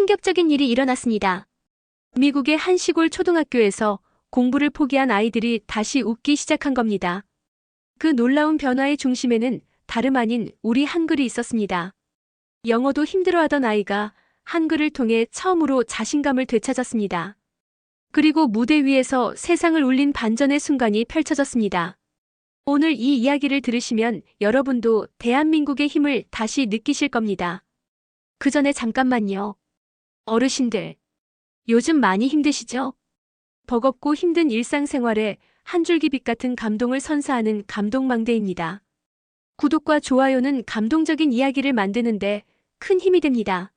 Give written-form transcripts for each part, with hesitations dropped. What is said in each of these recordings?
충격적인 일이 일어났습니다. 미국의 한 시골 초등학교에서 공부를 포기한 아이들이 다시 웃기 시작한 겁니다. 그 놀라운 변화의 중심에는 다름 아닌 우리 한글이 있었습니다. 영어도 힘들어하던 아이가 한글을 통해 처음으로 자신감을 되찾았습니다. 그리고 무대 위에서 세상을 울린 반전의 순간이 펼쳐졌습니다. 오늘 이 이야기를 들으시면 여러분도 대한민국의 힘을 다시 느끼실 겁니다. 그 전에 잠깐만요. 어르신들, 요즘 많이 힘드시죠? 버겁고 힘든 일상생활에 한 줄기 빛 같은 감동을 선사하는 감동망대입니다. 구독과 좋아요는 감동적인 이야기를 만드는데 큰 힘이 됩니다.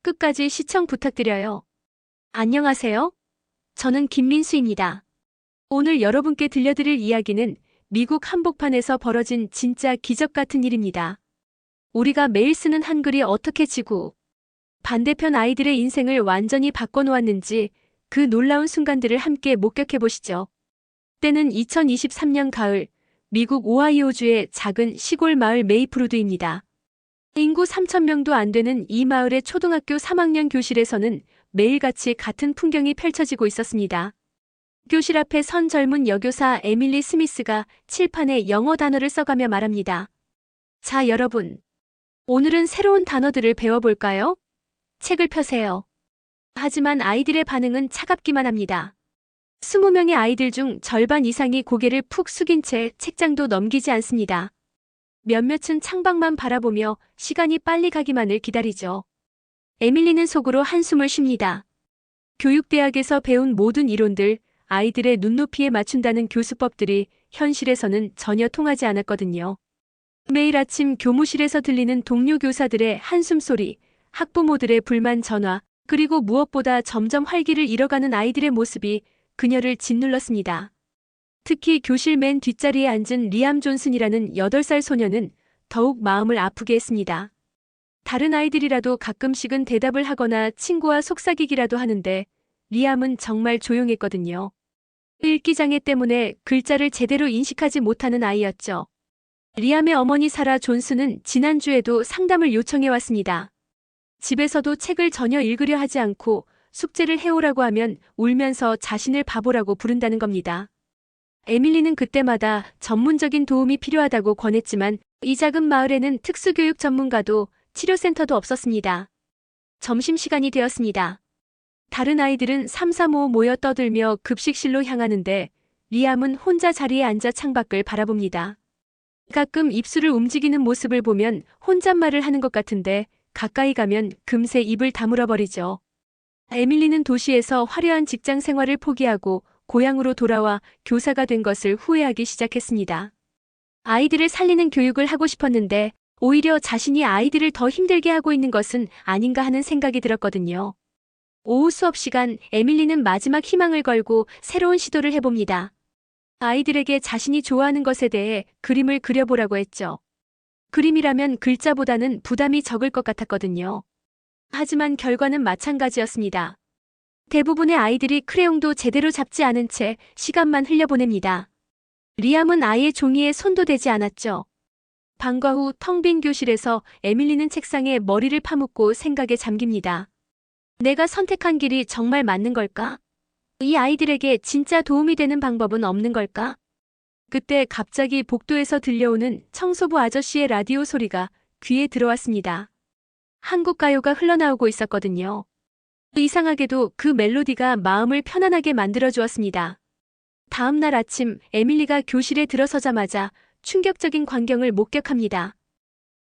끝까지 시청 부탁드려요. 안녕하세요. 저는 김민수입니다. 오늘 여러분께 들려드릴 이야기는 미국 한복판에서 벌어진 진짜 기적 같은 일입니다. 우리가 매일 쓰는 한글이 어떻게 지구 반대편 아이들의 인생을 완전히 바꿔놓았는지 그 놀라운 순간들을 함께 목격해보시죠. 때는 2023년 가을, 미국 오하이오주의 작은 시골 마을 메이플우드입니다. 인구 3,000명도 안 되는 이 마을의 초등학교 3학년 교실에서는 매일같이 같은 풍경이 펼쳐지고 있었습니다. 교실 앞에 선 젊은 여교사 에밀리 스미스가 칠판에 영어 단어를 써가며 말합니다. 자, 여러분. 오늘은 새로운 단어들을 배워볼까요? 책을 펴세요. 하지만 아이들의 반응은 차갑기만 합니다. 20명의 아이들 중 절반 이상이 고개를 푹 숙인 채 책장도 넘기지 않습니다. 몇몇은 창밖만 바라보며 시간이 빨리 가기만을 기다리죠. 에밀리는 속으로 한숨을 쉽니다. 교육대학에서 배운 모든 이론들, 아이들의 눈높이에 맞춘다는 교수법들이 현실에서는 전혀 통하지 않았거든요. 매일 아침 교무실에서 들리는 동료 교사들의 한숨소리, 학부모들의 불만 전화, 그리고 무엇보다 점점 활기를 잃어가는 아이들의 모습이 그녀를 짓눌렀습니다. 특히 교실 맨 뒷자리에 앉은 리암 존슨이라는 8살 소녀는 더욱 마음을 아프게 했습니다. 다른 아이들이라도 가끔씩은 대답을 하거나 친구와 속삭이기라도 하는데 리암은 정말 조용했거든요. 읽기장애 때문에 글자를 제대로 인식하지 못하는 아이였죠. 리암의 어머니 사라 존슨은 지난주에도 상담을 요청해왔습니다. 집에서도 책을 전혀 읽으려 하지 않고 숙제를 해오라고 하면 울면서 자신을 바보라고 부른다는 겁니다. 에밀리는 그때마다 전문적인 도움이 필요하다고 권했지만 이 작은 마을에는 특수교육 전문가도 치료센터도 없었습니다. 점심시간이 되었습니다. 다른 아이들은 삼삼오오 모여 떠들며 급식실로 향하는데 리암은 혼자 자리에 앉아 창밖을 바라봅니다. 가끔 입술을 움직이는 모습을 보면 혼잣말을 하는 것 같은데 가까이 가면 금세 입을 다물어버리죠. 에밀리는 도시에서 화려한 직장 생활을 포기하고 고향으로 돌아와 교사가 된 것을 후회하기 시작했습니다. 아이들을 살리는 교육을 하고 싶었는데 오히려 자신이 아이들을 더 힘들게 하고 있는 것은 아닌가 하는 생각이 들었거든요. 오후 수업 시간 에밀리는 마지막 희망을 걸고 새로운 시도를 해봅니다. 아이들에게 자신이 좋아하는 것에 대해 그림을 그려보라고 했죠. 그림이라면 글자보다는 부담이 적을 것 같았거든요. 하지만 결과는 마찬가지였습니다. 대부분의 아이들이 크레용도 제대로 잡지 않은 채 시간만 흘려보냅니다. 리암은 아예 종이에 손도 대지 않았죠. 방과 후 텅 빈 교실에서 에밀리는 책상에 머리를 파묻고 생각에 잠깁니다. 내가 선택한 길이 정말 맞는 걸까? 이 아이들에게 진짜 도움이 되는 방법은 없는 걸까? 그때 갑자기 복도에서 들려오는 청소부 아저씨의 라디오 소리가 귀에 들어왔습니다. 한국 가요가 흘러나오고 있었거든요. 이상하게도 그 멜로디가 마음을 편안하게 만들어주었습니다. 다음 날 아침 에밀리가 교실에 들어서자마자 충격적인 광경을 목격합니다.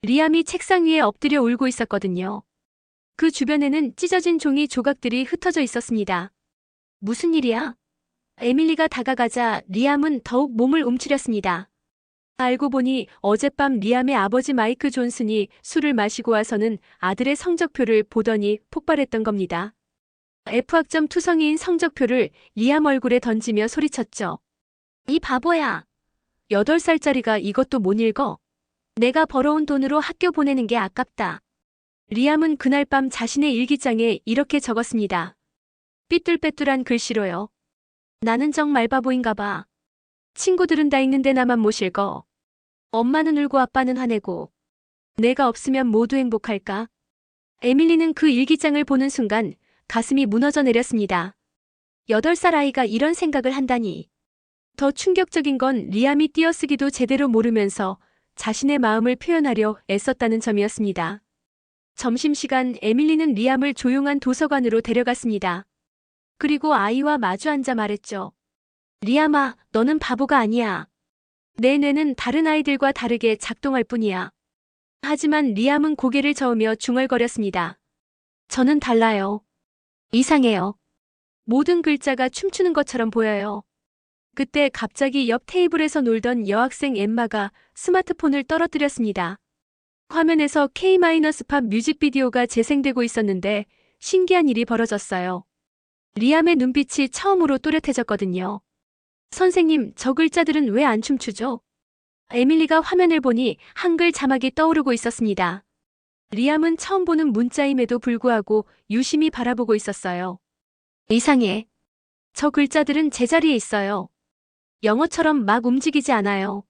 리암이 책상 위에 엎드려 울고 있었거든요. 그 주변에는 찢어진 종이 조각들이 흩어져 있었습니다. 무슨 일이야? 에밀리가 다가가자 리암은 더욱 몸을 움츠렸습니다. 알고 보니 어젯밤 리암의 아버지 마이크 존슨이 술을 마시고 와서는 아들의 성적표를 보더니 폭발했던 겁니다. F학점 투성이인 성적표를 리암 얼굴에 던지며 소리쳤죠. 이 바보야. 8살짜리가 이것도 못 읽어? 내가 벌어온 돈으로 학교 보내는 게 아깝다. 리암은 그날 밤 자신의 일기장에 이렇게 적었습니다. 삐뚤빼뚤한 글씨로요. 나는 정말 바보인가 봐. 친구들은 다 읽는데 나만 못 읽어. 엄마는 울고 아빠는 화내고. 내가 없으면 모두 행복할까? 에밀리는 그 일기장을 보는 순간 가슴이 무너져 내렸습니다. 8살 아이가 이런 생각을 한다니. 더 충격적인 건 리암이 띄어쓰기도 제대로 모르면서 자신의 마음을 표현하려 애썼다는 점이었습니다. 점심시간 에밀리는 리암을 조용한 도서관으로 데려갔습니다. 그리고 아이와 마주 앉아 말했죠. 리암아, 너는 바보가 아니야. 내 뇌는 다른 아이들과 다르게 작동할 뿐이야. 하지만 리암은 고개를 저으며 중얼거렸습니다. 저는 달라요. 이상해요. 모든 글자가 춤추는 것처럼 보여요. 그때 갑자기 옆 테이블에서 놀던 여학생 엠마가 스마트폰을 떨어뜨렸습니다. 화면에서 K-팝 뮤직비디오가 재생되고 있었는데 신기한 일이 벌어졌어요. 리암의 눈빛이 처음으로 또렷해졌거든요. 선생님, 저 글자들은 왜 안 춤추죠? 에밀리가 화면을 보니 한글 자막이 떠오르고 있었습니다. 리암은 처음 보는 문자임에도 불구하고 유심히 바라보고 있었어요. 이상해. 저 글자들은 제자리에 있어요. 영어처럼 막 움직이지 않아요.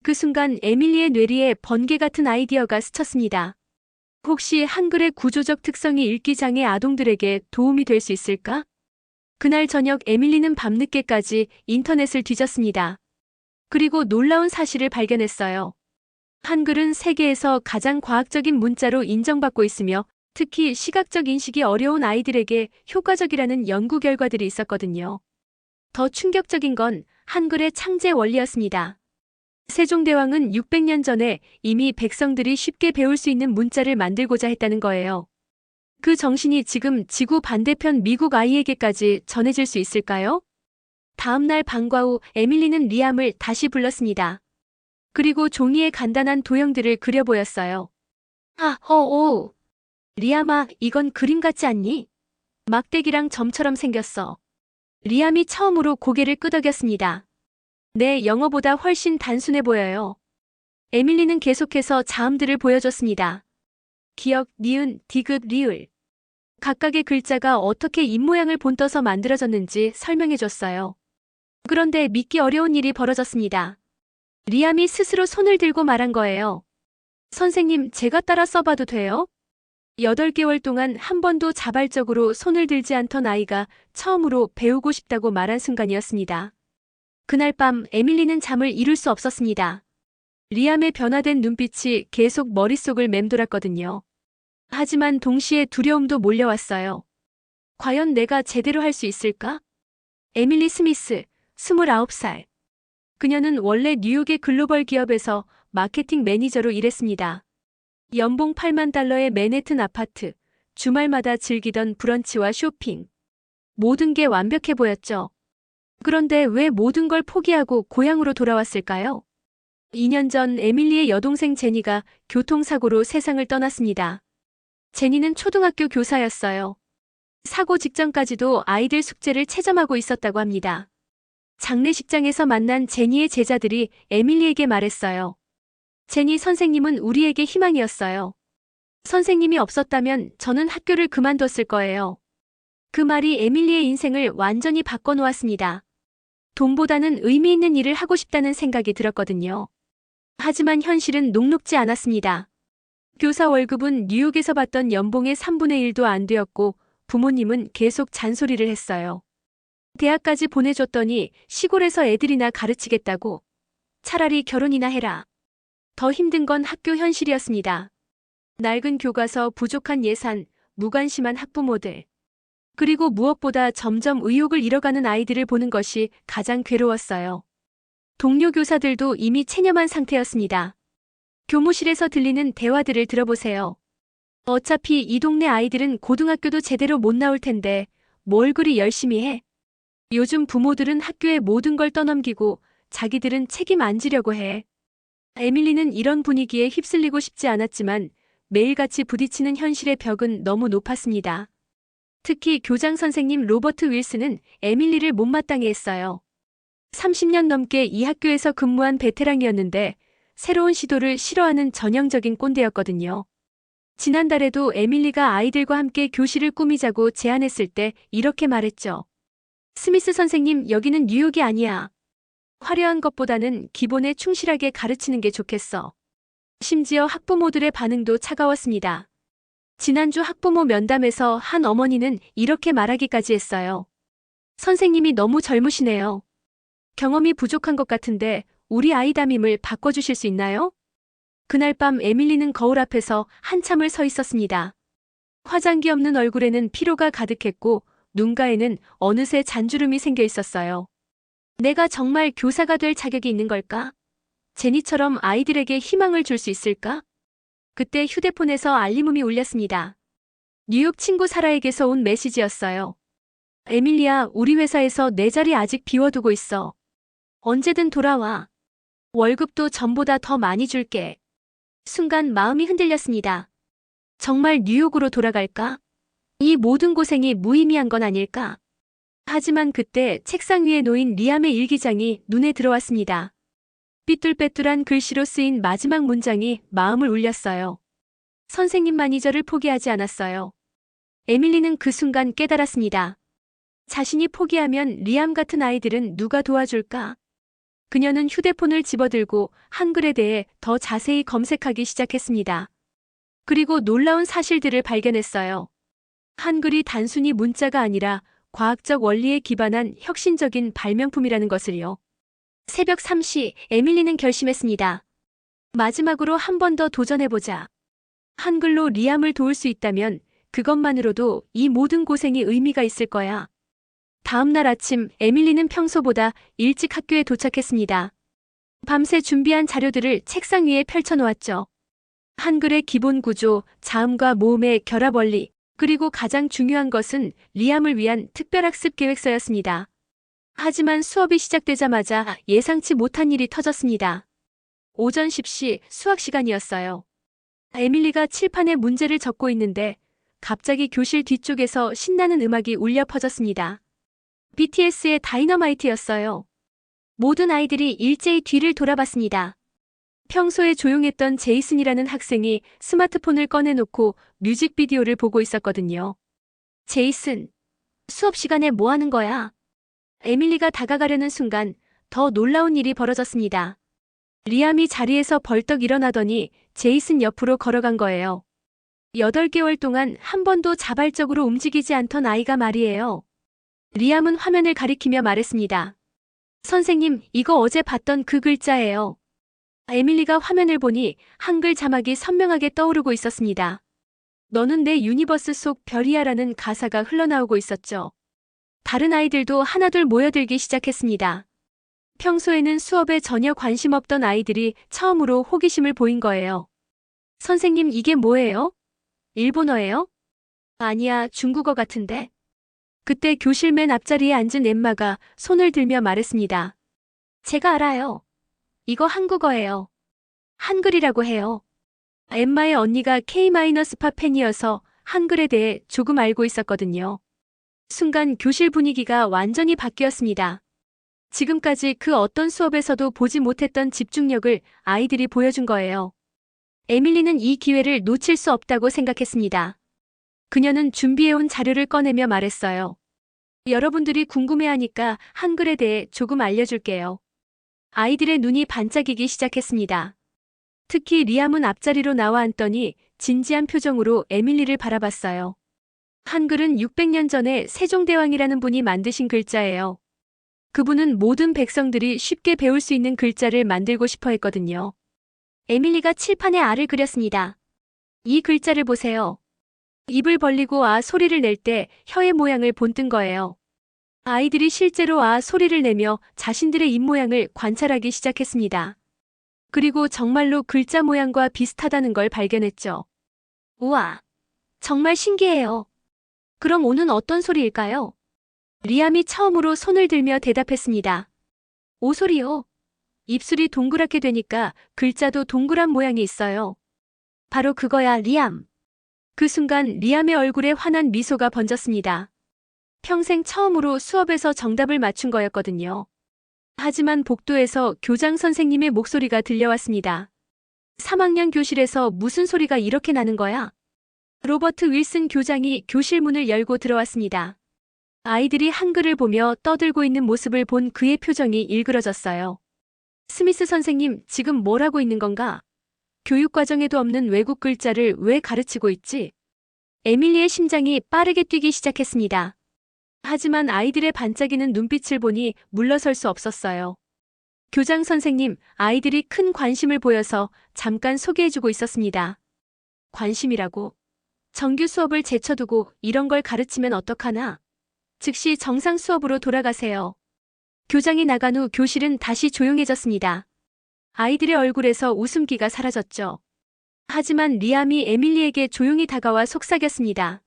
그 순간 에밀리의 뇌리에 번개 같은 아이디어가 스쳤습니다. 혹시 한글의 구조적 특성이 읽기장애 아동들에게 도움이 될 수 있을까? 그날 저녁 에밀리는 밤늦게까지 인터넷을 뒤졌습니다. 그리고 놀라운 사실을 발견했어요. 한글은 세계에서 가장 과학적인 문자로 인정받고 있으며 특히 시각적 인식이 어려운 아이들에게 효과적이라는 연구 결과들이 있었거든요. 더 충격적인 건 한글의 창제 원리였습니다. 세종대왕은 600년 전에 이미 백성들이 쉽게 배울 수 있는 문자를 만들고자 했다는 거예요. 그 정신이 지금 지구 반대편 미국 아이에게까지 전해질 수 있을까요? 다음 날 방과 후 에밀리는 리암을 다시 불렀습니다. 그리고 종이에 간단한 도형들을 그려 보였어요. 오. 리암아, 이건 그림 같지 않니? 막대기랑 점처럼 생겼어. 리암이 처음으로 고개를 끄덕였습니다. 네, 영어보다 훨씬 단순해 보여요. 에밀리는 계속해서 자음들을 보여줬습니다. 기역, 니은, 디귿, 리을. 각각의 글자가 어떻게 입모양을 본떠서 만들어졌는지 설명해줬어요. 그런데 믿기 어려운 일이 벌어졌습니다. 리암이 스스로 손을 들고 말한 거예요. 선생님, 제가 따라 써봐도 돼요? 8개월 동안 한 번도 자발적으로 손을 들지 않던 아이가 처음으로 배우고 싶다고 말한 순간이었습니다. 그날 밤 에밀리는 잠을 이룰 수 없었습니다. 리암의 변화된 눈빛이 계속 머릿속을 맴돌았거든요. 하지만 동시에 두려움도 몰려왔어요. 과연 내가 제대로 할 수 있을까? 에밀리 스미스, 29살. 그녀는 원래 뉴욕의 글로벌 기업에서 마케팅 매니저로 일했습니다. 연봉 8만 달러의 맨해튼 아파트, 주말마다 즐기던 브런치와 쇼핑. 모든 게 완벽해 보였죠. 그런데 왜 모든 걸 포기하고 고향으로 돌아왔을까요? 2년 전 에밀리의 여동생 제니가 교통사고로 세상을 떠났습니다. 제니는 초등학교 교사였어요. 사고 직전까지도 아이들 숙제를 채점하고 있었다고 합니다. 장례식장에서 만난 제니의 제자들이 에밀리에게 말했어요. 제니 선생님은 우리에게 희망이었어요. 선생님이 없었다면 저는 학교를 그만뒀을 거예요. 그 말이 에밀리의 인생을 완전히 바꿔놓았습니다. 돈보다는 의미 있는 일을 하고 싶다는 생각이 들었거든요. 하지만 현실은 녹록지 않았습니다. 교사 월급은 뉴욕에서 받던 연봉의 3분의 1도 안 되었고 부모님은 계속 잔소리를 했어요. 대학까지 보내줬더니 시골에서 애들이나 가르치겠다고. 차라리 결혼이나 해라. 더 힘든 건 학교 현실이었습니다. 낡은 교과서, 부족한 예산, 무관심한 학부모들. 그리고 무엇보다 점점 의욕을 잃어가는 아이들을 보는 것이 가장 괴로웠어요. 동료 교사들도 이미 체념한 상태였습니다. 교무실에서 들리는 대화들을 들어보세요. 어차피 이 동네 아이들은 고등학교도 제대로 못 나올 텐데 뭘 그리 열심히 해? 요즘 부모들은 학교에 모든 걸 떠넘기고 자기들은 책임 안 지려고 해. 에밀리는 이런 분위기에 휩쓸리고 싶지 않았지만 매일같이 부딪히는 현실의 벽은 너무 높았습니다. 특히 교장 선생님 로버트 윌슨은 에밀리를 못마땅해 했어요. 30년 넘게 이 학교에서 근무한 베테랑이었는데 새로운 시도를 싫어하는 전형적인 꼰대였거든요. 지난달에도 에밀리가 아이들과 함께 교실을 꾸미자고 제안했을 때 이렇게 말했죠. 스미스 선생님, 여기는 뉴욕이 아니야. 화려한 것보다는 기본에 충실하게 가르치는 게 좋겠어. 심지어 학부모들의 반응도 차가웠습니다. 지난주 학부모 면담에서 한 어머니는 이렇게 말하기까지 했어요. 선생님이 너무 젊으시네요. 경험이 부족한 것 같은데 우리 아이 담임을 바꿔주실 수 있나요? 그날 밤 에밀리는 거울 앞에서 한참을 서 있었습니다. 화장기 없는 얼굴에는 피로가 가득했고 눈가에는 어느새 잔주름이 생겨 있었어요. 내가 정말 교사가 될 자격이 있는 걸까? 제니처럼 아이들에게 희망을 줄 수 있을까? 그때 휴대폰에서 알림음이 울렸습니다. 뉴욕 친구 사라에게서 온 메시지였어요. 에밀리야, 우리 회사에서 내 자리 아직 비워두고 있어. 언제든 돌아와. 월급도 전보다 더 많이 줄게. 순간 마음이 흔들렸습니다. 정말 뉴욕으로 돌아갈까? 이 모든 고생이 무의미한 건 아닐까? 하지만 그때 책상 위에 놓인 리암의 일기장이 눈에 들어왔습니다. 삐뚤빼뚤한 글씨로 쓰인 마지막 문장이 마음을 울렸어요. 선생님만이 저를 포기하지 않았어요. 에밀리는 그 순간 깨달았습니다. 자신이 포기하면 리암 같은 아이들은 누가 도와줄까? 그녀는 휴대폰을 집어들고 한글에 대해 더 자세히 검색하기 시작했습니다. 그리고 놀라운 사실들을 발견했어요. 한글이 단순히 문자가 아니라 과학적 원리에 기반한 혁신적인 발명품이라는 것을요. 새벽 3시 에밀리는 결심했습니다. 마지막으로 한 번 더 도전해보자. 한글로 리암을 도울 수 있다면 그것만으로도 이 모든 고생이 의미가 있을 거야. 다음 날 아침 에밀리는 평소보다 일찍 학교에 도착했습니다. 밤새 준비한 자료들을 책상 위에 펼쳐놓았죠. 한글의 기본 구조, 자음과 모음의 결합 원리, 그리고 가장 중요한 것은 리암을 위한 특별학습 계획서였습니다. 하지만 수업이 시작되자마자 예상치 못한 일이 터졌습니다. 오전 10시 수학 시간이었어요. 에밀리가 칠판에 문제를 적고 있는데 갑자기 교실 뒤쪽에서 신나는 음악이 울려 퍼졌습니다. BTS의 다이너마이트였어요. 모든 아이들이 일제히 뒤를 돌아봤습니다. 평소에 조용했던 제이슨이라는 학생이 스마트폰을 꺼내놓고 뮤직비디오를 보고 있었거든요. 제이슨, 수업 시간에 뭐 하는 거야? 에밀리가 다가가려는 순간 더 놀라운 일이 벌어졌습니다. 리암이 자리에서 벌떡 일어나더니 제이슨 옆으로 걸어간 거예요. 8개월 동안 한 번도 자발적으로 움직이지 않던 아이가 말이에요. 리암은 화면을 가리키며 말했습니다. 선생님, 이거 어제 봤던 그 글자예요. 에밀리가 화면을 보니 한글 자막이 선명하게 떠오르고 있었습니다. 너는 내 유니버스 속 별이야라는 가사가 흘러나오고 있었죠. 다른 아이들도 하나둘 모여들기 시작했습니다. 평소에는 수업에 전혀 관심 없던 아이들이 처음으로 호기심을 보인 거예요. 선생님, 이게 뭐예요? 일본어예요? 아니야, 중국어 같은데. 그때 교실 맨 앞자리에 앉은 엠마가 손을 들며 말했습니다. 제가 알아요. 이거 한국어예요. 한글이라고 해요. 엠마의 언니가 K-파 팬이어서 한글에 대해 조금 알고 있었거든요. 순간 교실 분위기가 완전히 바뀌었습니다. 지금까지 그 어떤 수업에서도 보지 못했던 집중력을 아이들이 보여준 거예요. 에밀리는 이 기회를 놓칠 수 없다고 생각했습니다. 그녀는 준비해온 자료를 꺼내며 말했어요. 여러분들이 궁금해하니까 한글에 대해 조금 알려줄게요. 아이들의 눈이 반짝이기 시작했습니다. 특히 리암은 앞자리로 나와 앉더니 진지한 표정으로 에밀리를 바라봤어요. 한글은 600년 전에 세종대왕이라는 분이 만드신 글자예요. 그분은 모든 백성들이 쉽게 배울 수 있는 글자를 만들고 싶어 했거든요. 에밀리가 칠판에 알을 그렸습니다. 이 글자를 보세요. 입을 벌리고 아 소리를 낼 때 혀의 모양을 본뜬 거예요. 아이들이 실제로 아 소리를 내며 자신들의 입 모양을 관찰하기 시작했습니다. 그리고 정말로 글자 모양과 비슷하다는 걸 발견했죠. 우와, 정말 신기해요. 그럼 오는 어떤 소리일까요? 리암이 처음으로 손을 들며 대답했습니다. 오소리요. 입술이 동그랗게 되니까 글자도 동그란 모양이 있어요. 바로 그거야, 리암. 그 순간 리암의 얼굴에 환한 미소가 번졌습니다. 평생 처음으로 수업에서 정답을 맞춘 거였거든요. 하지만 복도에서 교장 선생님의 목소리가 들려왔습니다. 3학년 교실에서 무슨 소리가 이렇게 나는 거야? 로버트 윌슨 교장이 교실 문을 열고 들어왔습니다. 아이들이 한글을 보며 떠들고 있는 모습을 본 그의 표정이 일그러졌어요. 스미스 선생님, 지금 뭘 하고 있는 건가? 교육과정에도 없는 외국 글자를 왜 가르치고 있지? 에밀리의 심장이 빠르게 뛰기 시작했습니다. 하지만 아이들의 반짝이는 눈빛을 보니 물러설 수 없었어요. 교장 선생님, 아이들이 큰 관심을 보여서 잠깐 소개해주고 있었습니다. 관심이라고? 정규 수업을 제쳐두고 이런 걸 가르치면 어떡하나? 즉시 정상 수업으로 돌아가세요. 교장이 나간 후 교실은 다시 조용해졌습니다. 아이들의 얼굴에서 웃음기가 사라졌죠. 하지만 리암이 에밀리에게 조용히 다가와 속삭였습니다.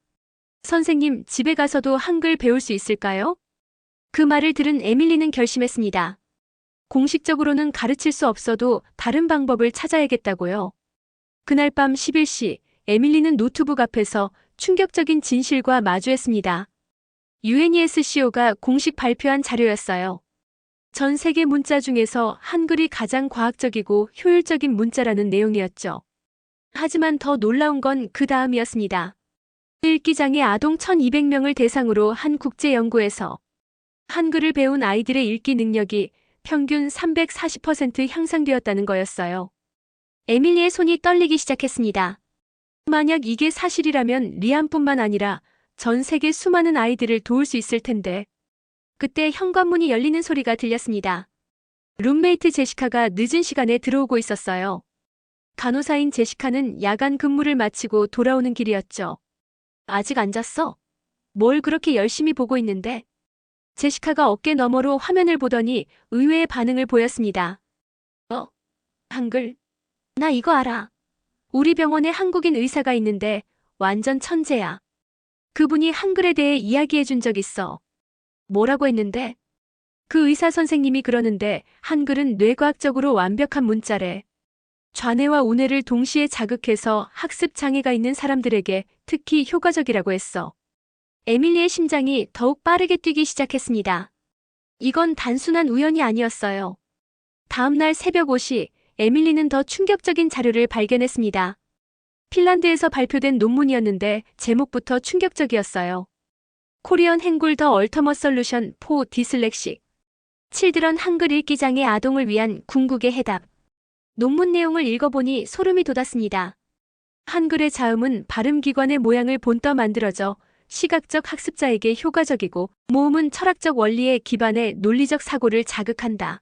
선생님, 집에 가서도 한글 배울 수 있을까요? 그 말을 들은 에밀리는 결심했습니다. 공식적으로는 가르칠 수 없어도 다른 방법을 찾아야겠다고요. 그날 밤 11시, 에밀리는 노트북 앞에서 충격적인 진실과 마주했습니다. UNESCO가 공식 발표한 자료였어요. 전 세계 문자 중에서 한글이 가장 과학적이고 효율적인 문자라는 내용이었죠. 하지만 더 놀라운 건 그 다음이었습니다. 읽기장애 아동 1200명을 대상으로 한 국제연구에서 한글을 배운 아이들의 읽기 능력이 평균 340% 향상되었다는 거였어요. 에밀리의 손이 떨리기 시작했습니다. 만약 이게 사실이라면 리암뿐만 아니라 전 세계 수많은 아이들을 도울 수 있을 텐데. 그때 현관문이 열리는 소리가 들렸습니다. 룸메이트 제시카가 늦은 시간에 들어오고 있었어요. 간호사인 제시카는 야간 근무를 마치고 돌아오는 길이었죠. 아직 안 잤어? 뭘 그렇게 열심히 보고 있는데? 제시카가 어깨 너머로 화면을 보더니 의외의 반응을 보였습니다. 한글? 나 이거 알아. 우리 병원에 한국인 의사가 있는데 완전 천재야. 그분이 한글에 대해 이야기해 준 적 있어. 뭐라고 했는데? 그 의사 선생님이 그러는데 한글은 뇌과학적으로 완벽한 문자래. 좌뇌와 우뇌를 동시에 자극해서 학습 장애가 있는 사람들에게 특히 효과적이라고 했어. 에밀리의 심장이 더욱 빠르게 뛰기 시작했습니다. 이건 단순한 우연이 아니었어요. 다음 날 새벽 5시, 에밀리는 더 충격적인 자료를 발견했습니다. 핀란드에서 발표된 논문이었는데 제목부터 충격적이었어요. 코리언 행굴 더 얼터머 솔루션 포 디슬렉식. 칠드런 한글 읽기 장애 아동을 위한 궁극의 해답. 논문 내용을 읽어보니 소름이 돋았습니다. 한글의 자음은 발음기관의 모양을 본떠 만들어져 시각적 학습자에게 효과적이고 모음은 철학적 원리에 기반해 논리적 사고를 자극한다.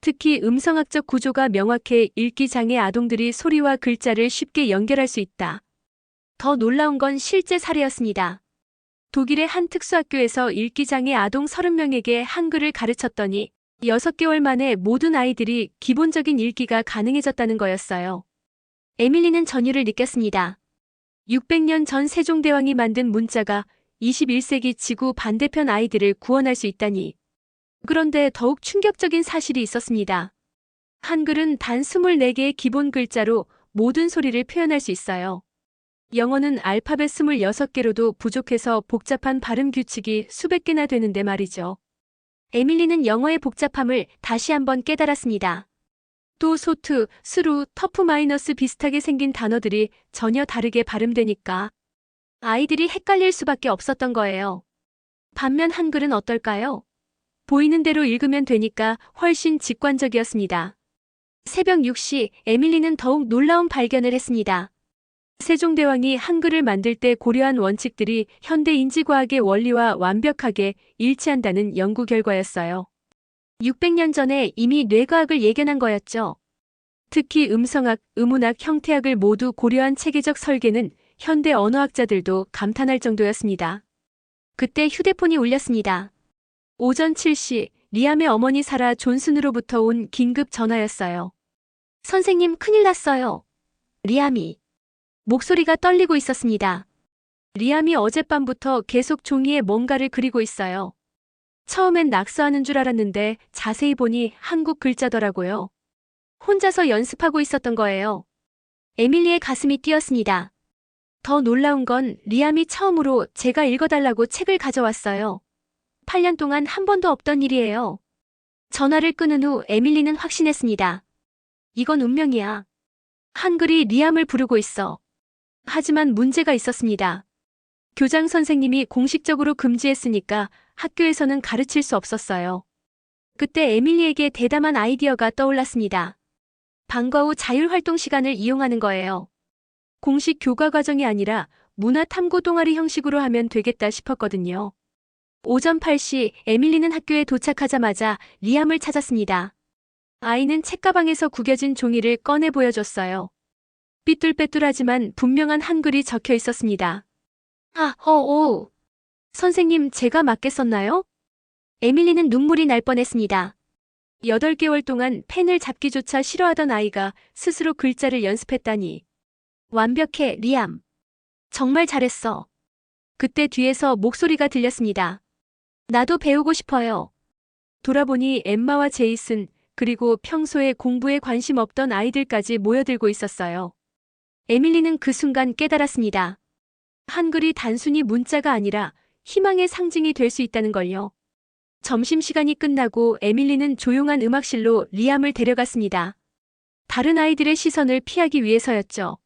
특히 음성학적 구조가 명확해 읽기 장애 아동들이 소리와 글자를 쉽게 연결할 수 있다. 더 놀라운 건 실제 사례였습니다. 독일의 한 특수학교에서 읽기 장애 아동 30명에게 한글을 가르쳤더니 6개월 만에 모든 아이들이 기본적인 읽기가 가능해졌다는 거였어요. 에밀리는 전율을 느꼈습니다. 600년 전 세종대왕이 만든 문자가 21세기 지구 반대편 아이들을 구원할 수 있다니. 그런데 더욱 충격적인 사실이 있었습니다. 한글은 단 24개의 기본 글자로 모든 소리를 표현할 수 있어요. 영어는 알파벳 26개로도 부족해서 복잡한 발음 규칙이 수백 개나 되는데 말이죠. 에밀리는 영어의 복잡함을 다시 한번 깨달았습니다. 또 소트, 스루, 터프 마이너스 비슷하게 생긴 단어들이 전혀 다르게 발음되니까 아이들이 헷갈릴 수밖에 없었던 거예요. 반면 한글은 어떨까요? 보이는 대로 읽으면 되니까 훨씬 직관적이었습니다. 새벽 6시, 에밀리는 더욱 놀라운 발견을 했습니다. 세종대왕이 한글을 만들 때 고려한 원칙들이 현대 인지과학의 원리와 완벽하게 일치한다는 연구 결과였어요. 600년 전에 이미 뇌과학을 예견한 거였죠. 특히 음성학, 음운학, 형태학을 모두 고려한 체계적 설계는 현대 언어학자들도 감탄할 정도였습니다. 그때 휴대폰이 울렸습니다. 오전 7시, 리암의 어머니 사라 존슨으로부터 온 긴급 전화였어요. 선생님, 큰일 났어요. 리암이. 목소리가 떨리고 있었습니다. 리암이 어젯밤부터 계속 종이에 뭔가를 그리고 있어요. 처음엔 낙서하는 줄 알았는데 자세히 보니 한국 글자더라고요. 혼자서 연습하고 있었던 거예요. 에밀리의 가슴이 뛰었습니다. 더 놀라운 건 리암이 처음으로 제가 읽어달라고 책을 가져왔어요. 8년 동안 한 번도 없던 일이에요. 전화를 끊은 후 에밀리는 확신했습니다. 이건 운명이야. 한글이 리암을 부르고 있어. 하지만 문제가 있었습니다. 교장 선생님이 공식적으로 금지했으니까 학교에서는 가르칠 수 없었어요. 그때 에밀리에게 대담한 아이디어가 떠올랐습니다. 방과 후 자율활동 시간을 이용하는 거예요. 공식 교과 과정이 아니라 문화 탐구 동아리 형식으로 하면 되겠다 싶었거든요. 오전 8시 에밀리는 학교에 도착하자마자 리암을 찾았습니다. 아이는 책가방에서 구겨진 종이를 꺼내 보여줬어요. 삐뚤빼뚤하지만 분명한 한글이 적혀 있었습니다. 오. 선생님, 제가 맞게 썼나요? 에밀리는 눈물이 날 뻔했습니다. 8개월 동안 펜을 잡기조차 싫어하던 아이가 스스로 글자를 연습했다니. 완벽해, 리암. 정말 잘했어. 그때 뒤에서 목소리가 들렸습니다. 나도 배우고 싶어요. 돌아보니 엠마와 제이슨, 그리고 평소에 공부에 관심 없던 아이들까지 모여들고 있었어요. 에밀리는 그 순간 깨달았습니다. 한글이 단순히 문자가 아니라 희망의 상징이 될 수 있다는 걸요. 점심시간이 끝나고 에밀리는 조용한 음악실로 리암을 데려갔습니다. 다른 아이들의 시선을 피하기 위해서였죠.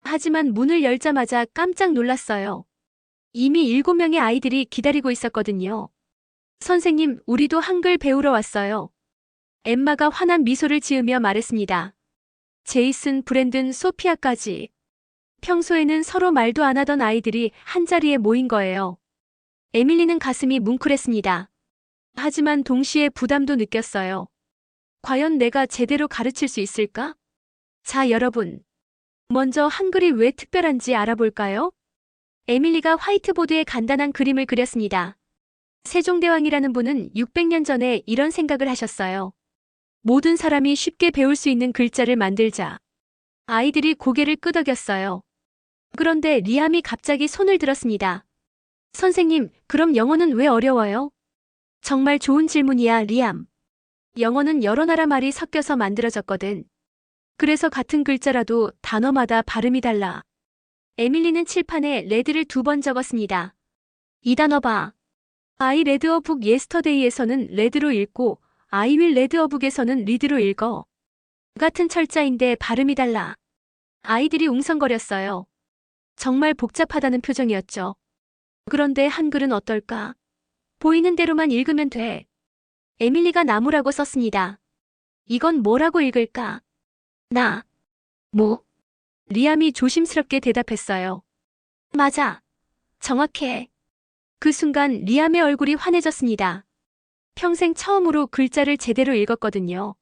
하지만 문을 열자마자 깜짝 놀랐어요. 이미 7명의 아이들이 기다리고 있었거든요. 선생님, 우리도 한글 배우러 왔어요. 엠마가 환한 미소를 지으며 말했습니다. 제이슨, 브랜든, 소피아까지. 평소에는 서로 말도 안 하던 아이들이 한자리에 모인 거예요. 에밀리는 가슴이 뭉클했습니다. 하지만 동시에 부담도 느꼈어요. 과연 내가 제대로 가르칠 수 있을까? 자, 여러분. 먼저 한글이 왜 특별한지 알아볼까요? 에밀리가 화이트보드에 간단한 그림을 그렸습니다. 세종대왕이라는 분은 600년 전에 이런 생각을 하셨어요. 모든 사람이 쉽게 배울 수 있는 글자를 만들자. 아이들이 고개를 끄덕였어요. 그런데 리암이 갑자기 손을 들었습니다. 선생님, 그럼 영어는 왜 어려워요? 정말 좋은 질문이야, 리암. 영어는 여러 나라 말이 섞여서 만들어졌거든. 그래서 같은 글자라도 단어마다 발음이 달라. 에밀리는 칠판에 레드를 2번 적었습니다. 이 단어 봐. I read a book yesterday에서는 레드로 읽고 I will read a book에서는 리드로 읽어. 같은 철자인데 발음이 달라. 아이들이 웅성거렸어요. 정말 복잡하다는 표정이었죠. 그런데 한글은 어떨까? 보이는 대로만 읽으면 돼. 에밀리가 나무라고 썼습니다. 이건 뭐라고 읽을까? 뭐? 리암이 조심스럽게 대답했어요. 맞아. 정확해. 그 순간 리암의 얼굴이 환해졌습니다. 평생 처음으로 글자를 제대로 읽었거든요.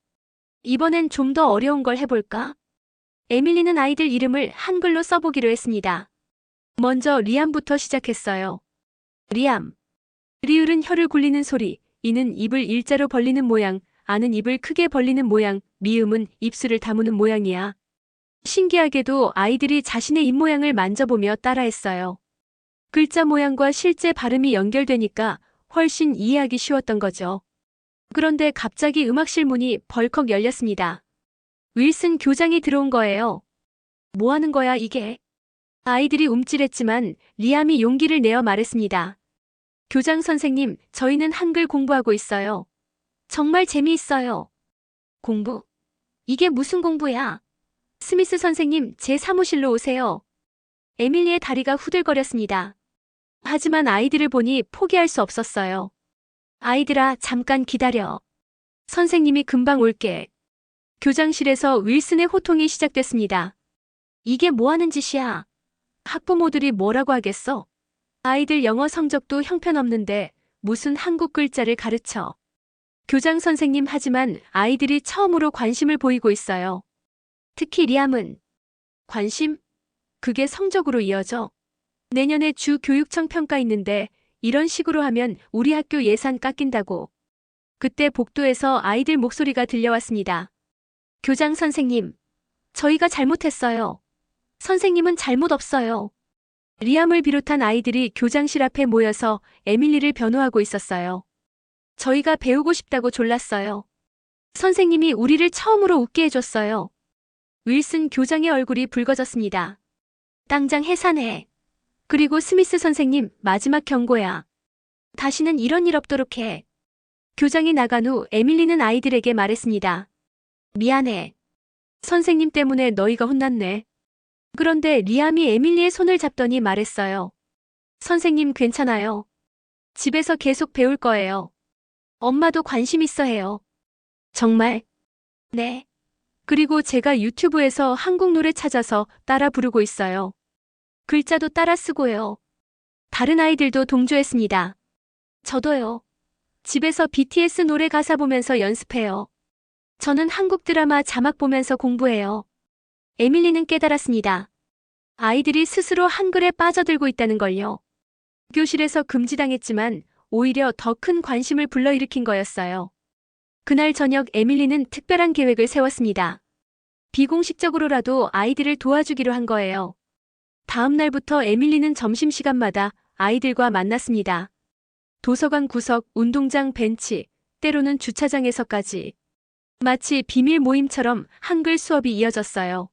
이번엔 좀 더 어려운 걸 해볼까? 에밀리는 아이들 이름을 한글로 써보기로 했습니다. 먼저 리암부터 시작했어요. 리암. 리을은 혀를 굴리는 소리, 이는 입을 일자로 벌리는 모양, 아는 입을 크게 벌리는 모양, 미음은 입술을 다무는 모양이야. 신기하게도 아이들이 자신의 입모양을 만져보며 따라했어요. 글자 모양과 실제 발음이 연결되니까 훨씬 이해하기 쉬웠던 거죠. 그런데 갑자기 음악실 문이 벌컥 열렸습니다. 윌슨 교장이 들어온 거예요. 뭐 하는 거야, 이게? 아이들이 움찔했지만 리암이 용기를 내어 말했습니다. 교장 선생님, 저희는 한글 공부하고 있어요. 정말 재미있어요. 공부? 이게 무슨 공부야? 스미스 선생님, 제 사무실로 오세요. 에밀리의 다리가 후들거렸습니다. 하지만 아이들을 보니 포기할 수 없었어요. 아이들아, 잠깐 기다려. 선생님이 금방 올게. 교장실에서 윌슨의 호통이 시작됐습니다. 이게 뭐 하는 짓이야? 학부모들이 뭐라고 하겠어? 아이들 영어 성적도 형편없는데 무슨 한국 글자를 가르쳐. 교장 선생님, 하지만 아이들이 처음으로 관심을 보이고 있어요. 특히 리암은. 관심? 그게 성적으로 이어져. 내년에 주 교육청 평가 있는데 이런 식으로 하면 우리 학교 예산 깎인다고. 그때 복도에서 아이들 목소리가 들려왔습니다. 교장 선생님, 저희가 잘못했어요. 선생님은 잘못 없어요. 리암을 비롯한 아이들이 교장실 앞에 모여서 에밀리를 변호하고 있었어요. 저희가 배우고 싶다고 졸랐어요. 선생님이 우리를 처음으로 웃게 해줬어요. 윌슨 교장의 얼굴이 붉어졌습니다. 당장 해산해. 그리고 스미스 선생님, 마지막 경고야. 다시는 이런 일 없도록 해. 교장이 나간 후 에밀리는 아이들에게 말했습니다. 미안해. 선생님 때문에 너희가 혼났네. 그런데 리암이 에밀리의 손을 잡더니 말했어요. 선생님 괜찮아요. 집에서 계속 배울 거예요. 엄마도 관심 있어 해요. 정말? 네. 그리고 제가 유튜브에서 한국 노래 찾아서 따라 부르고 있어요. 글자도 따라 쓰고요. 다른 아이들도 동조했습니다. 저도요. 집에서 BTS 노래 가사 보면서 연습해요. 저는 한국 드라마 자막 보면서 공부해요. 에밀리는 깨달았습니다. 아이들이 스스로 한글에 빠져들고 있다는 걸요. 교실에서 금지당했지만 오히려 더 큰 관심을 불러일으킨 거였어요. 그날 저녁 에밀리는 특별한 계획을 세웠습니다. 비공식적으로라도 아이들을 도와주기로 한 거예요. 다음 날부터 에밀리는 점심시간마다 아이들과 만났습니다. 도서관 구석, 운동장 벤치, 때로는 주차장에서까지. 마치 비밀 모임처럼 한글 수업이 이어졌어요.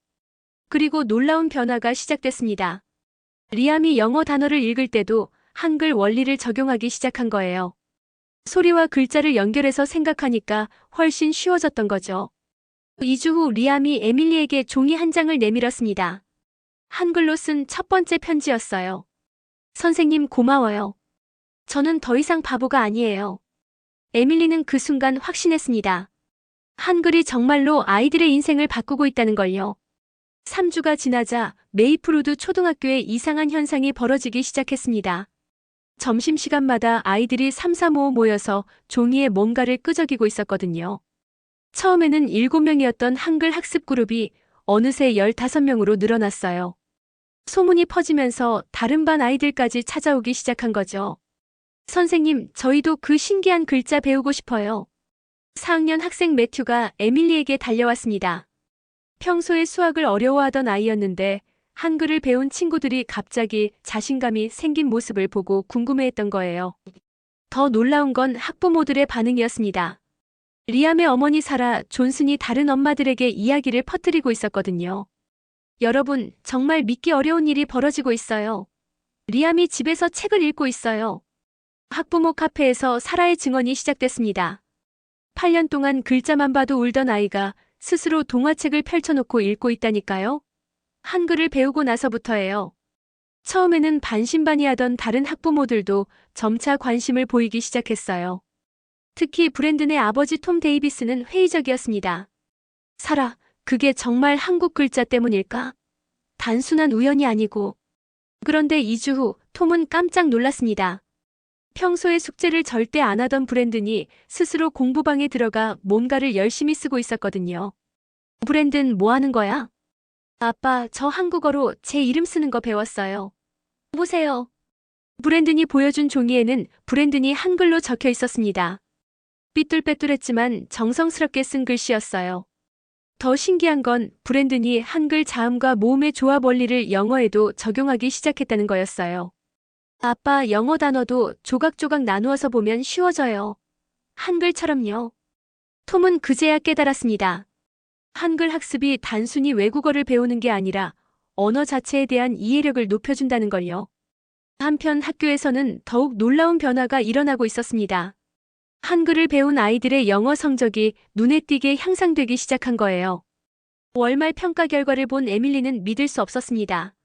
그리고 놀라운 변화가 시작됐습니다. 리암이 영어 단어를 읽을 때도 한글 원리를 적용하기 시작한 거예요. 소리와 글자를 연결해서 생각하니까 훨씬 쉬워졌던 거죠. 2주 후 리암이 에밀리에게 종이 한 장을 내밀었습니다. 한글로 쓴 첫 번째 편지였어요. 선생님 고마워요. 저는 더 이상 바보가 아니에요. 에밀리는 그 순간 확신했습니다. 한글이 정말로 아이들의 인생을 바꾸고 있다는 걸요. 3주가 지나자 메이플우드 초등학교에 이상한 현상이 벌어지기 시작했습니다. 점심시간마다 아이들이 3, 4, 5 모여서 종이에 뭔가를 끄적이고 있었거든요. 처음에는 7명이었던 한글 학습 그룹이 어느새 15명으로 늘어났어요. 소문이 퍼지면서 다른 반 아이들까지 찾아오기 시작한 거죠. 선생님, 저희도 그 신기한 글자 배우고 싶어요. 4학년 학생 매튜가 에밀리에게 달려왔습니다. 평소에 수학을 어려워하던 아이였는데 한글을 배운 친구들이 갑자기 자신감이 생긴 모습을 보고 궁금해했던 거예요. 더 놀라운 건 학부모들의 반응이었습니다. 리암의 어머니 사라 존슨이 다른 엄마들에게 이야기를 퍼뜨리고 있었거든요. 여러분, 정말 믿기 어려운 일이 벌어지고 있어요. 리암이 집에서 책을 읽고 있어요. 학부모 카페에서 사라의 증언이 시작됐습니다. 8년 동안 글자만 봐도 울던 아이가 스스로 동화책을 펼쳐놓고 읽고 있다니까요. 한글을 배우고 나서부터예요. 처음에는 반신반의하던 다른 학부모들도 점차 관심을 보이기 시작했어요. 특히 브랜든의 아버지 톰 데이비스는 회의적이었습니다. 사라, 그게 정말 한국 글자 때문일까? 단순한 우연이 아니고. 그런데 2주 후 톰은 깜짝 놀랐습니다. 평소에 숙제를 절대 안 하던 브랜든이 스스로 공부방에 들어가 뭔가를 열심히 쓰고 있었거든요. 브랜든 뭐 하는 거야? 아빠, 저 한국어로 제 이름 쓰는 거 배웠어요. 보세요. 브랜든이 보여준 종이에는 브랜든이 한글로 적혀 있었습니다. 삐뚤빼뚤했지만 정성스럽게 쓴 글씨였어요. 더 신기한 건 브랜든이 한글 자음과 모음의 조합 원리를 영어에도 적용하기 시작했다는 거였어요. 아빠, 영어 단어도 조각조각 나누어서 보면 쉬워져요. 한글처럼요. 톰은 그제야 깨달았습니다. 한글 학습이 단순히 외국어를 배우는 게 아니라 언어 자체에 대한 이해력을 높여준다는 걸요. 한편 학교에서는 더욱 놀라운 변화가 일어나고 있었습니다. 한글을 배운 아이들의 영어 성적이 눈에 띄게 향상되기 시작한 거예요. 월말 평가 결과를 본 에밀리는 믿을 수 없었습니다.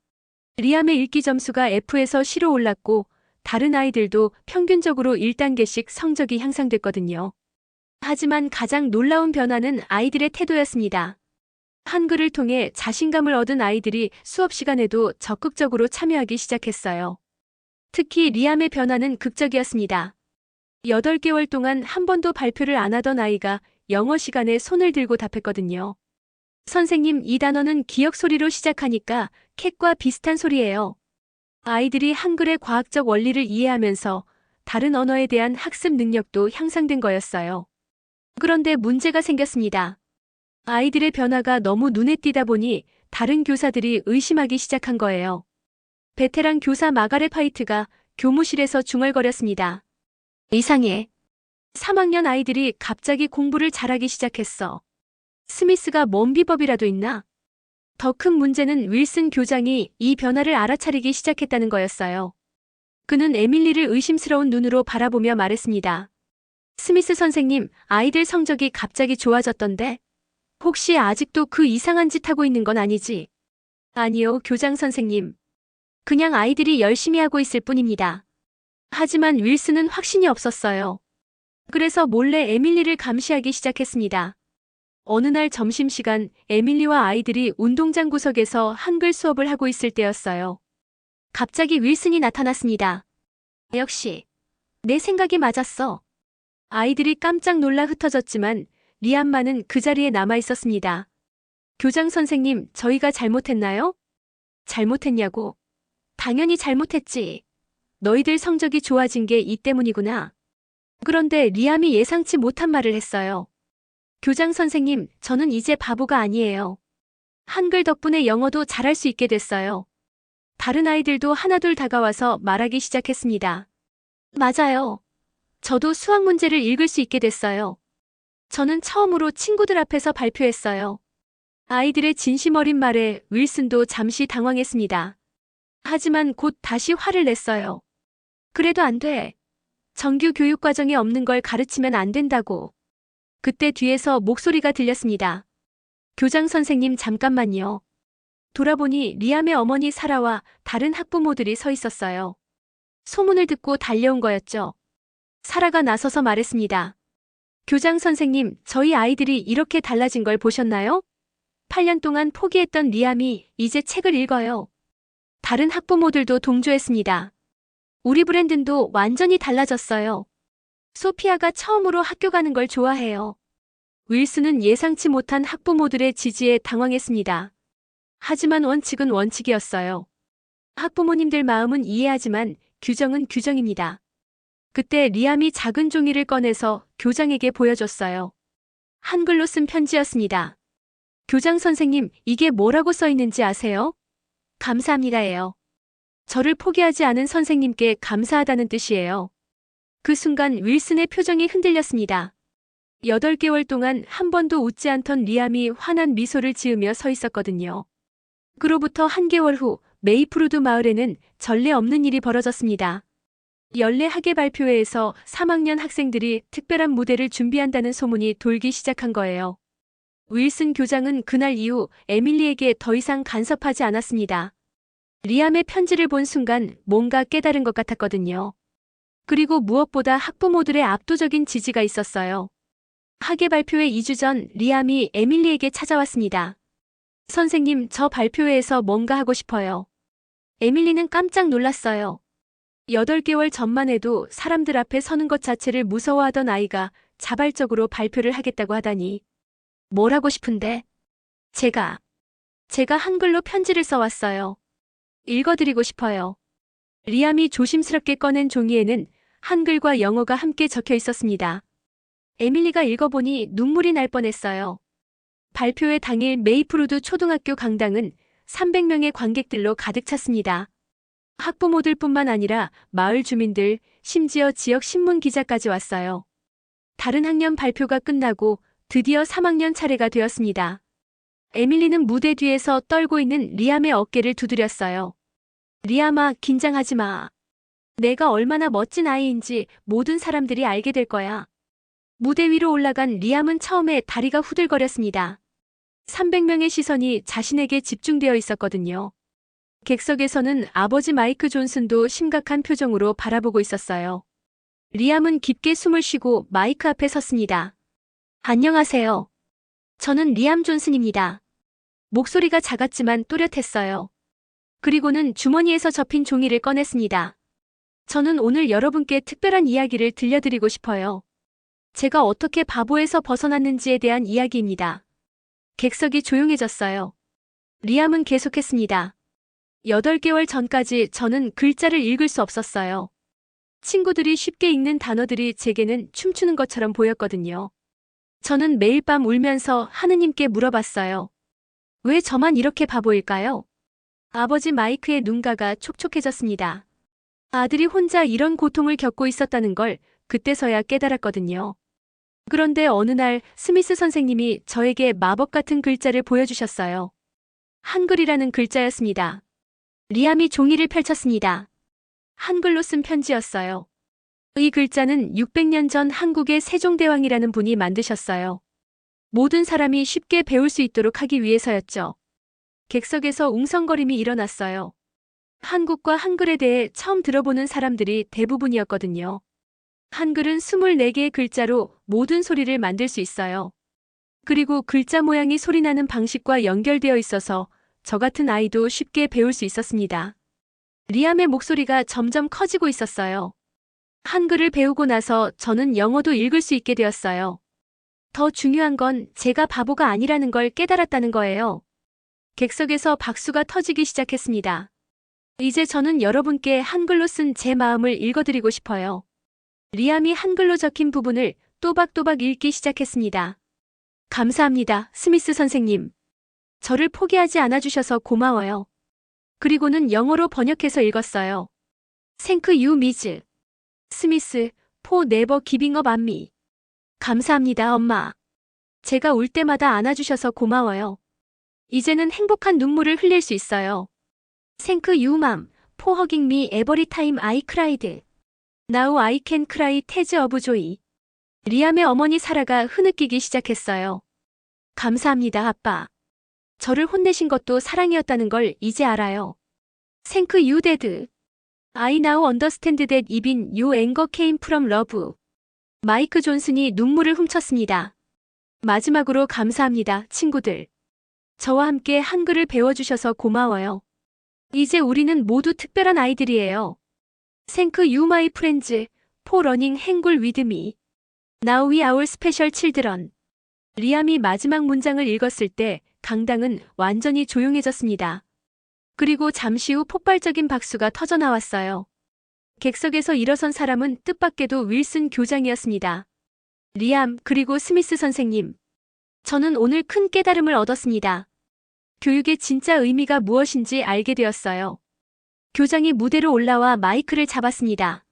리암의 읽기 점수가 F에서 C로 올랐고 다른 아이들도 평균적으로 1단계씩 성적이 향상됐거든요. 하지만 가장 놀라운 변화는 아이들의 태도였습니다. 한글을 통해 자신감을 얻은 아이들이 수업 시간에도 적극적으로 참여하기 시작했어요. 특히 리암의 변화는 극적이었습니다. 8개월 동안 한 번도 발표를 안 하던 아이가 영어 시간에 손을 들고 답했거든요. 선생님, 이 단어는 기억 소리로 시작하니까 캣과 비슷한 소리예요. 아이들이 한글의 과학적 원리를 이해하면서 다른 언어에 대한 학습 능력도 향상된 거였어요. 그런데 문제가 생겼습니다. 아이들의 변화가 너무 눈에 띄다 보니 다른 교사들이 의심하기 시작한 거예요. 베테랑 교사 마가렛 화이트가 교무실에서 중얼거렸습니다. 이상해. 3학년 아이들이 갑자기 공부를 잘하기 시작했어. 스미스가 뭔 비법이라도 있나? 더 큰 문제는 윌슨 교장이 이 변화를 알아차리기 시작했다는 거였어요. 그는 에밀리를 의심스러운 눈으로 바라보며 말했습니다. 스미스 선생님, 아이들 성적이 갑자기 좋아졌던데? 혹시 아직도 그 이상한 짓 하고 있는 건 아니지? 아니요, 교장 선생님. 그냥 아이들이 열심히 하고 있을 뿐입니다. 하지만 윌슨은 확신이 없었어요. 그래서 몰래 에밀리를 감시하기 시작했습니다. 어느 날 점심시간 에밀리와 아이들이 운동장 구석에서 한글 수업을 하고 있을 때였어요. 갑자기 윌슨이 나타났습니다. 역시 내 생각이 맞았어. 아이들이 깜짝 놀라 흩어졌지만 리암만은 그 자리에 남아 있었습니다. 교장 선생님, 저희가 잘못했나요? 잘못했냐고? 당연히 잘못했지. 너희들 성적이 좋아진 게 이 때문이구나. 그런데 리암이 예상치 못한 말을 했어요. 교장 선생님, 저는 이제 바보가 아니에요. 한글 덕분에 영어도 잘할 수 있게 됐어요. 다른 아이들도 하나둘 다가와서 말하기 시작했습니다. 맞아요. 저도 수학 문제를 읽을 수 있게 됐어요. 저는 처음으로 친구들 앞에서 발표했어요. 아이들의 진심 어린 말에 윌슨도 잠시 당황했습니다. 하지만 곧 다시 화를 냈어요. 그래도 안 돼. 정규 교육 과정에 없는 걸 가르치면 안 된다고. 그때 뒤에서 목소리가 들렸습니다. 교장 선생님, 잠깐만요. 돌아보니 리암의 어머니 사라와 다른 학부모들이 서 있었어요. 소문을 듣고 달려온 거였죠. 사라가 나서서 말했습니다. 교장 선생님, 저희 아이들이 이렇게 달라진 걸 보셨나요? 8년 동안 포기했던 리암이 이제 책을 읽어요. 다른 학부모들도 동조했습니다. 우리 브랜든도 완전히 달라졌어요. 소피아가 처음으로 학교 가는 걸 좋아해요. 윌슨은 예상치 못한 학부모들의 지지에 당황했습니다. 하지만 원칙은 원칙이었어요. 학부모님들 마음은 이해하지만 규정은 규정입니다. 그때 리암이 작은 종이를 꺼내서 교장에게 보여줬어요. 한글로 쓴 편지였습니다. 교장 선생님, 이게 뭐라고 써 있는지 아세요? 감사합니다예요. 저를 포기하지 않은 선생님께 감사하다는 뜻이에요. 그 순간 윌슨의 표정이 흔들렸습니다. 8개월 동안 한 번도 웃지 않던 리암이 환한 미소를 지으며 서 있었거든요. 그로부터 한 개월 후 메이프루드 마을에는 전례 없는 일이 벌어졌습니다. 연례 학예 발표회에서 3학년 학생들이 특별한 무대를 준비한다는 소문이 돌기 시작한 거예요. 윌슨 교장은 그날 이후 에밀리에게 더 이상 간섭하지 않았습니다. 리암의 편지를 본 순간 뭔가 깨달은 것 같았거든요. 그리고 무엇보다 학부모들의 압도적인 지지가 있었어요. 학예 발표회 2주 전 리암이 에밀리에게 찾아왔습니다. 선생님, 저 발표회에서 뭔가 하고 싶어요. 에밀리는 깜짝 놀랐어요. 8개월 전만 해도 사람들 앞에 서는 것 자체를 무서워하던 아이가 자발적으로 발표를 하겠다고 하다니. 뭘 하고 싶은데? 제가 한글로 편지를 써왔어요. 읽어드리고 싶어요. 리암이 조심스럽게 꺼낸 종이에는 한글과 영어가 함께 적혀 있었습니다. 에밀리가 읽어보니 눈물이 날 뻔했어요. 발표회 당일 메이프루드 초등학교 강당은 300명의 관객들로 가득 찼습니다. 학부모들뿐만 아니라 마을 주민들, 심지어 지역 신문 기자까지 왔어요. 다른 학년 발표가 끝나고 드디어 3학년 차례가 되었습니다. 에밀리는 무대 뒤에서 떨고 있는 리암의 어깨를 두드렸어요. 리암아, 긴장하지 마. 내가 얼마나 멋진 아이인지 모든 사람들이 알게 될 거야. 무대 위로 올라간 리암은 처음에 다리가 후들거렸습니다. 300명의 시선이 자신에게 집중되어 있었거든요. 객석에서는 아버지 마이크 존슨도 심각한 표정으로 바라보고 있었어요. 리암은 깊게 숨을 쉬고 마이크 앞에 섰습니다. 안녕하세요. 저는 리암 존슨입니다. 목소리가 작았지만 또렷했어요. 그리고는 주머니에서 접힌 종이를 꺼냈습니다. 저는 오늘 여러분께 특별한 이야기를 들려드리고 싶어요. 제가 어떻게 바보에서 벗어났는지에 대한 이야기입니다. 객석이 조용해졌어요. 리암은 계속했습니다. 8개월 전까지 저는 글자를 읽을 수 없었어요. 친구들이 쉽게 읽는 단어들이 제게는 춤추는 것처럼 보였거든요. 저는 매일 밤 울면서 하느님께 물어봤어요. 왜 저만 이렇게 바보일까요? 아버지 마이크의 눈가가 촉촉해졌습니다. 아들이 혼자 이런 고통을 겪고 있었다는 걸 그때서야 깨달았거든요. 그런데 어느 날 스미스 선생님이 저에게 마법 같은 글자를 보여주셨어요. 한글이라는 글자였습니다. 리암이 종이를 펼쳤습니다. 한글로 쓴 편지였어요. 이 글자는 600년 전 한국의 세종대왕이라는 분이 만드셨어요. 모든 사람이 쉽게 배울 수 있도록 하기 위해서였죠. 객석에서 웅성거림이 일어났어요. 한국과 한글에 대해 처음 들어보는 사람들이 대부분이었거든요. 한글은 24개의 글자로 모든 소리를 만들 수 있어요. 그리고 글자 모양이 소리나는 방식과 연결되어 있어서 저 같은 아이도 쉽게 배울 수 있었습니다. 리암의 목소리가 점점 커지고 있었어요. 한글을 배우고 나서 저는 영어도 읽을 수 있게 되었어요. 더 중요한 건 제가 바보가 아니라는 걸 깨달았다는 거예요. 객석에서 박수가 터지기 시작했습니다. 이제 저는 여러분께 한글로 쓴 제 마음을 읽어드리고 싶어요. 리암이 한글로 적힌 부분을 또박또박 읽기 시작했습니다. 감사합니다, 스미스 선생님. 저를 포기하지 않아주셔서 고마워요. 그리고는 영어로 번역해서 읽었어요. Thank you, Miss 스미스, for never giving up on me. 감사합니다, 엄마. 제가 울 때마다 안아주셔서 고마워요. 이제는 행복한 눈물을 흘릴 수 있어요. Thank you, mom, for hugging me every time I cried. Now I can cry tears of joy. 리암의 어머니 사라가 흐느끼기 시작했어요. 감사합니다, 아빠. 저를 혼내신 것도 사랑이었다는 걸 이제 알아요. Thank you, dad. I now understand that even your anger came from love. 마이크 존슨이 눈물을 훔쳤습니다. 마지막으로 감사합니다, 친구들. 저와 함께 한글을 배워주셔서 고마워요. 이제 우리는 모두 특별한 아이들이에요. Thank you, my friends, for running 한글 with me. Now we are special children. 리암이 마지막 문장을 읽었을 때 강당은 완전히 조용해졌습니다. 그리고 잠시 후 폭발적인 박수가 터져나왔어요. 객석에서 일어선 사람은 뜻밖에도 윌슨 교장이었습니다. 리암, 그리고 스미스 선생님. 저는 오늘 큰 깨달음을 얻었습니다. 교육의 진짜 의미가 무엇인지 알게 되었어요. 교장이 무대로 올라와 마이크를 잡았습니다.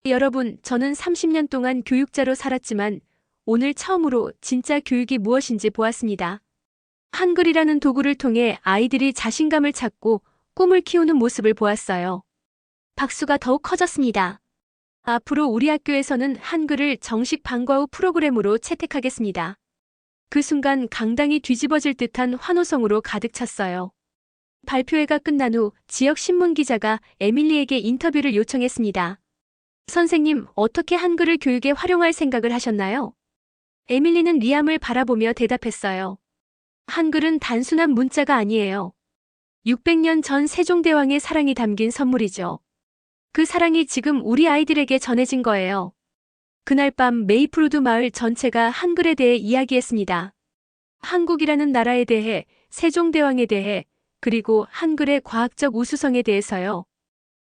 여러분, 저는 30년 동안 교육자로 살았지만 오늘 처음으로 진짜 교육이 무엇인지 보았습니다. 한글이라는 도구를 통해 아이들이 자신감을 찾고 꿈을 키우는 모습을 보았어요. 박수가 더욱 커졌습니다. 앞으로 우리 학교에서는 한글을 정식 방과 후 프로그램으로 채택하겠습니다. 그 순간 강당이 뒤집어질 듯한 환호성으로 가득 찼어요. 발표회가 끝난 후 지역 신문 기자가 에밀리에게 인터뷰를 요청했습니다. 선생님, 어떻게 한글을 교육에 활용할 생각을 하셨나요? 에밀리는 리암을 바라보며 대답했어요. 한글은 단순한 문자가 아니에요. 600년 전 세종대왕의 사랑이 담긴 선물이죠. 그 사랑이 지금 우리 아이들에게 전해진 거예요. 그날 밤 메이플우드 마을 전체가 한글에 대해 이야기했습니다. 한국이라는 나라에 대해, 세종대왕에 대해, 그리고 한글의 과학적 우수성에 대해서요.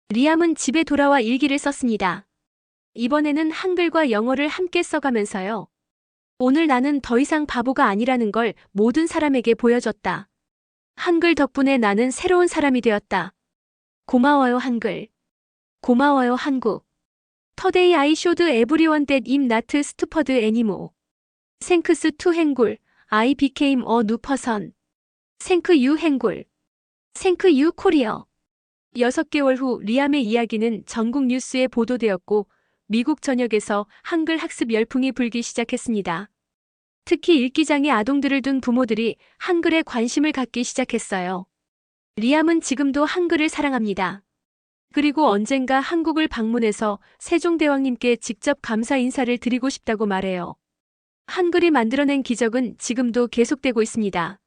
리암은 집에 돌아와 일기를 썼습니다. 이번에는 한글과 영어를 함께 써가면서요. 오늘 나는 더 이상 바보가 아니라는 걸 모든 사람에게 보여줬다. 한글 덕분에 나는 새로운 사람이 되었다. 고마워요, 한글. 고마워요, 한국. Today I showed everyone that I'm not stupid anymore. Thanks to 한글, I became a new person. Thank you, 한글. Thank you, Korea. 6개월 후 리암의 이야기는 전국 뉴스에 보도되었고 미국 전역에서 한글 학습 열풍이 불기 시작했습니다. 특히 읽기장애 아동들을 둔 부모들이 한글에 관심을 갖기 시작했어요. 리암은 지금도 한글을 사랑합니다. 그리고 언젠가 한국을 방문해서 세종대왕님께 직접 감사 인사를 드리고 싶다고 말해요. 한글이 만들어낸 기적은 지금도 계속되고 있습니다.